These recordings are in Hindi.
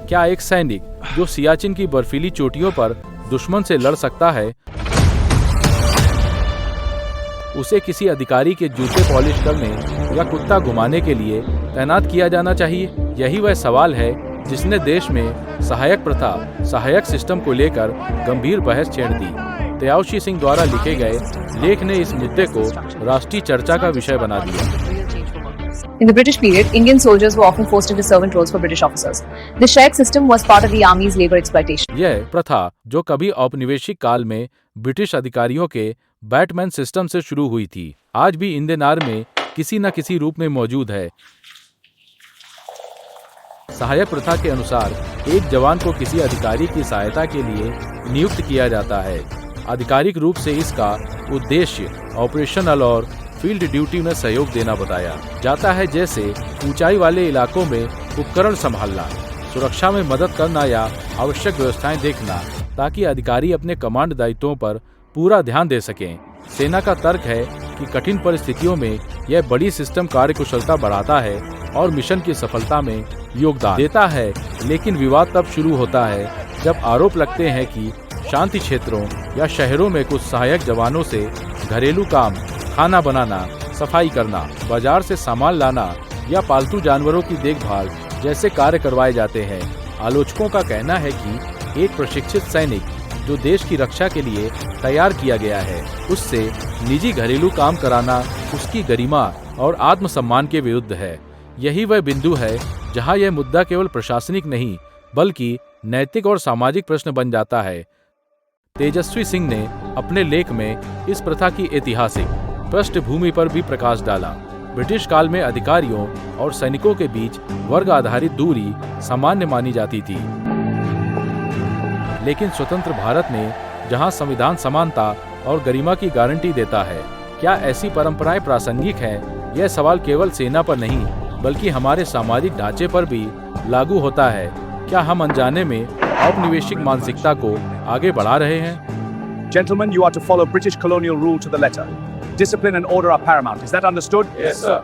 क्या एक सैनिक जो सियाचिन की बर्फीली चोटियों पर दुश्मन से लड़ सकता है, उसे किसी अधिकारी के जूते पॉलिश करने या कुत्ता घुमाने के लिए तैनात किया जाना चाहिए? यही वह सवाल है जिसने देश में सहायक प्रथा, सहायक सिस्टम को लेकर गंभीर बहस छेड़ दी। त्याओशी सिंह द्वारा लिखे गए लेख ने इस मुद्दे को राष्ट्रीय चर्चा का विषय बना दिया। In the British period, Indian soldiers were often forced into servant roles for British officers. The Shaik system was part of the army's labor exploitation. यह प्रथा, जो कभी औपनिवेशिक काल में ब्रिटिश अधिकारियों के बैटमैन सिस्टम से शुरू हुई थी, आज भी इंडियन आर्मी में किसी न किसी रूप में मौजूद है। सहायक प्रथा के अनुसार एक जवान को किसी अधिकारी की सहायता के लिए नियुक्त किया जाता है। आधिकारिक रूप से इसका उद्देश्य ऑपरेशनल और फील्ड ड्यूटी में सहयोग देना बताया जाता है, जैसे ऊंचाई वाले इलाकों में उपकरण संभालना, सुरक्षा में मदद करना या आवश्यक व्यवस्थाएं देखना, ताकि अधिकारी अपने कमांड दायित्वों पर पूरा ध्यान दे सकें। सेना का तर्क है कि कठिन परिस्थितियों में यह बड़ी सिस्टम कार्यकुशलता बढ़ाता है और मिशन की सफलता में योगदान देता है। लेकिन विवाद तब शुरू होता है जब आरोप लगते हैं कि शांति क्षेत्रों या शहरों में कुछ सहायक जवानों से घरेलू काम, खाना बनाना, सफाई करना, बाजार से सामान लाना या पालतू जानवरों की देखभाल जैसे कार्य करवाए जाते हैं। आलोचकों का कहना है कि एक प्रशिक्षित सैनिक जो देश की रक्षा के लिए तैयार किया गया है, उससे निजी घरेलू काम कराना उसकी गरिमा और आत्मसम्मान के विरुद्ध है। यही वह बिंदु है जहां यह मुद्दा केवल प्रशासनिक नहीं बल्कि नैतिक और सामाजिक प्रश्न बन जाता है। तेजस्वी सिंह ने अपने लेख में इस प्रथा की ऐतिहासिक पृष्ठभूमि पर भी प्रकाश डाला। ब्रिटिश काल में अधिकारियों और सैनिकों के बीच वर्ग आधारित दूरी सामान्य मानी जाती थी, लेकिन स्वतंत्र भारत में जहां संविधान समानता और गरिमा की गारंटी देता है, क्या ऐसी परंपराएं प्रासंगिक हैं? यह सवाल केवल सेना पर नहीं बल्कि हमारे सामाजिक ढांचे पर भी लागू होता है। क्या हम अनजाने में औपनिवेशिक मानसिकता को आगे बढ़ा रहे हैं? Gentlemen, you are to follow British colonial rule to the letter. Discipline and order are paramount. Is that understood? Yes, sir.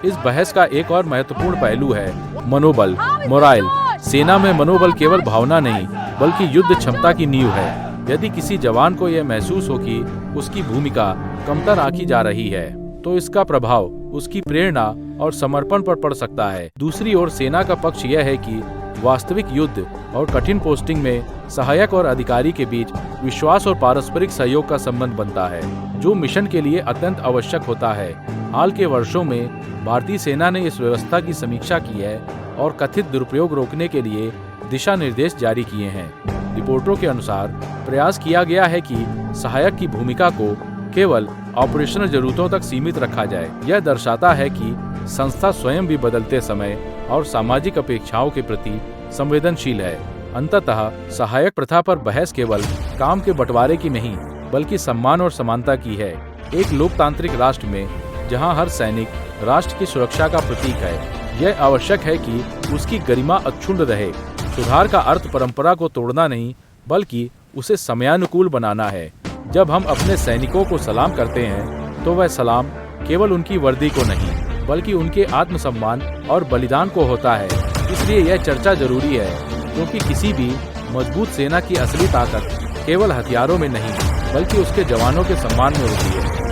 इस बहस का एक और महत्वपूर्ण पहलू है मनोबल, मोराइल। सेना में मनोबल केवल भावना नहीं बल्कि युद्ध क्षमता की नींव है। यदि किसी जवान को यह महसूस हो कि उसकी भूमिका कमतर आंकी जा रही है, तो इसका प्रभाव उसकी प्रेरणा और समर्पण पर पड़ सकता है। दूसरी ओर सेना का पक्ष यह है कि वास्तविक युद्ध और कठिन पोस्टिंग में सहायक और अधिकारी के बीच विश्वास और पारस्परिक सहयोग का संबंध बनता है, जो मिशन के लिए अत्यंत आवश्यक होता है। हाल के वर्षों में भारतीय सेना ने इस व्यवस्था की समीक्षा की है और कथित दुरुपयोग रोकने के लिए दिशा निर्देश जारी किए हैं। रिपोर्टों के अनुसार प्रयास किया गया है कि सहायक की भूमिका को केवल ऑपरेशनल जरूरतों तक सीमित रखा जाए। यह दर्शाता है कि संस्था स्वयं भी बदलते समय और सामाजिक अपेक्षाओं के प्रति संवेदनशील है। अंततः सहायक प्रथा पर बहस केवल काम के बंटवारे की नहीं बल्कि सम्मान और समानता की है। एक लोकतांत्रिक राष्ट्र में जहां हर सैनिक राष्ट्र की सुरक्षा का प्रतीक है, यह आवश्यक है कि उसकी गरिमा अक्षुण्ण रहे। सुधार का अर्थ परंपरा को तोड़ना नहीं बल्कि उसे समयानुकूल बनाना है। जब हम अपने सैनिकों को सलाम करते हैं तो वह सलाम केवल उनकी वर्दी को नहीं बल्कि उनके आत्मसम्मान और बलिदान को होता है। इसलिए यह चर्चा जरूरी है, क्योंकि किसी भी मजबूत सेना की असली ताकत केवल हथियारों में नहीं बल्कि उसके जवानों के सम्मान में होती है।